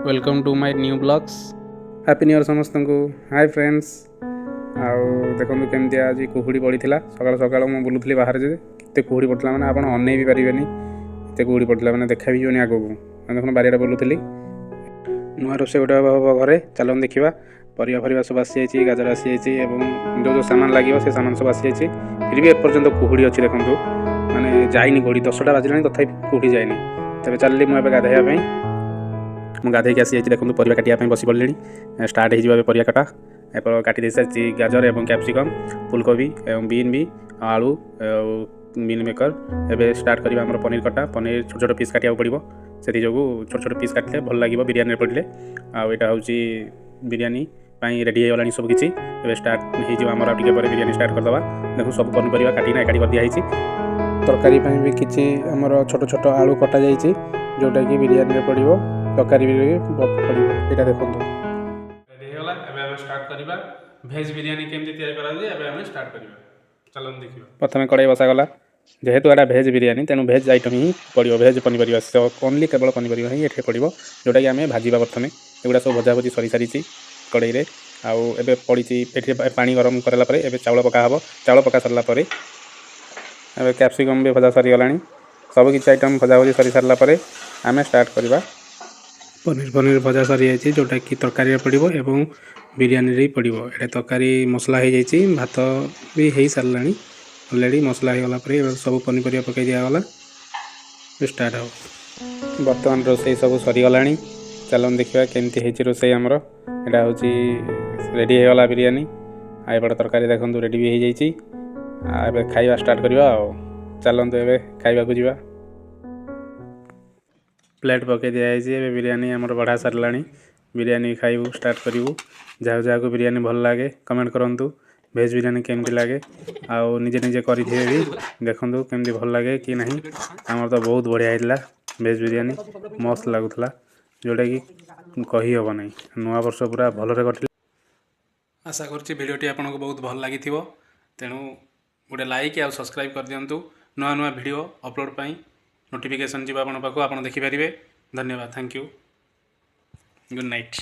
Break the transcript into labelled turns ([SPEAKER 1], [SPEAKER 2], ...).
[SPEAKER 1] Welcome to my new blogs. Happy new year समस्त को। Hi friends. आउ देखो केमती आज कुहुड़ी पड़ी सकाल सकाल मुझे बुलूली बाहर जे केते कुहुड़ी पड़ता मैंने आपड़ अनै भी पारे एत कुहुड़ी पड़ता मैंने देखा भी आग को देखो बारिया बुलूली नुआ रोषे गोटे हम घरे चलो देखा परिया फरिया सब आसी जाइए गाजर आसी जाइए जो जो सामान लगे से सामान सब आसी जाइए फिर भी एपर्तंत कुहुड़ी अच्छी देखो मैंने जाइनी घड़ी 10टा बाजिला तथा कुहुड़ी जाइनी तेज चलिए मुझे गाधेवाई मुझे गाधे आसी देखो परिया काटापी बस पड़े स्टार्ट हो परिया कटा एपर काटी सारी गाजर और कैप्सिकम फुलकोबी और बीन भी आलू मिल मेकर एवं स्टार्ट करवा आम पनीर कटा पनीर छोट छोट पीस काटा पड़ो से जो छोट छोट पीस काटिले भल लगे बिरियानी पड़े आईटा हूँ बिरियानी रेडी हो गला सबकि स्टार्ट होमर आगे बिरियानी स्टार्ट करदे देखो सब पनीपरिया काटिना एकाठी कर दिखाई तरकारी भी किसी आमर छोट छोट आलू कटा जाइए जोटा कि बिरियानी पड़ो तरकारी भी पड़ो यहाँ देखो रेडी होगा एवं स्टार्ट करवा भेज बिरियानी केमती तैयारी करा स्टार्ट करवा चलो देखिए प्रथम कड़ाई बसागला जेहेतु एटा भेज बिरियानी तेणु भेज आइटम ही पड़ो भेज पनीपरिया ओनली केवल पनीपरिया ही ये पड़ो जोटा कि आम भाजवा प्रथम एगुड़ा सब भजा भजी सरी सारी कड़ाई रे आउ एबे पड़ी ये पानी गरम कराला चाउल पका हम चाउल पका सारापर एबे कैप्सिकम भी भजा सरीगला सब किसी आइटम भजा भजी सरी सारापर आम स्टार्ट करवा पनीर भजा सरी जाइए जोटा कि तरकारी पड़ो एवं बिरियानी रे पड़ो ये तरकारी मसला हो जाइए भात भी हो सारा अलरेडी मसला हो गला सब पनीपरिया पकई दिगला स्टार्ट हो बर्तमान रोसई सब सरीगला चलो देखा केमती रोसई आमर यहाँ हूँ रेडी होगा बिरियानी आईपटे तरकारी देखो रेडी भी हो जाइए खाଇବା स्टार्ट करवा चलते एवं खावा को जावा प्लेट पकई दिखाई बिरियानी आमर बढ़ा सारा बिरियानी खाइबू स्टार्ट करूँ जहाँ जहाँ को बिरियानी भल लगे कमेंट करूँ भेज बिरियानी केमती लगे आउ निजे निजे करें भी देखूँ केमती भल लगे कि नहीं आमर तो बहुत बढ़िया होता भेज बिरियानी मस्त लगुला जोटा कि कही हम ना नुआ वर्ष पूरा भलरे कटिल आशा करुँची भिडियोटी आपको बहुत भल लगी तेणु गोटे लाइक आ सब्सक्राइब कर दिंतु नुआ नुआ भिडियो अपलोड पाई नोटिफिकेशन जी आप देखिपारे। धन्यवाद। Thank you. Good night.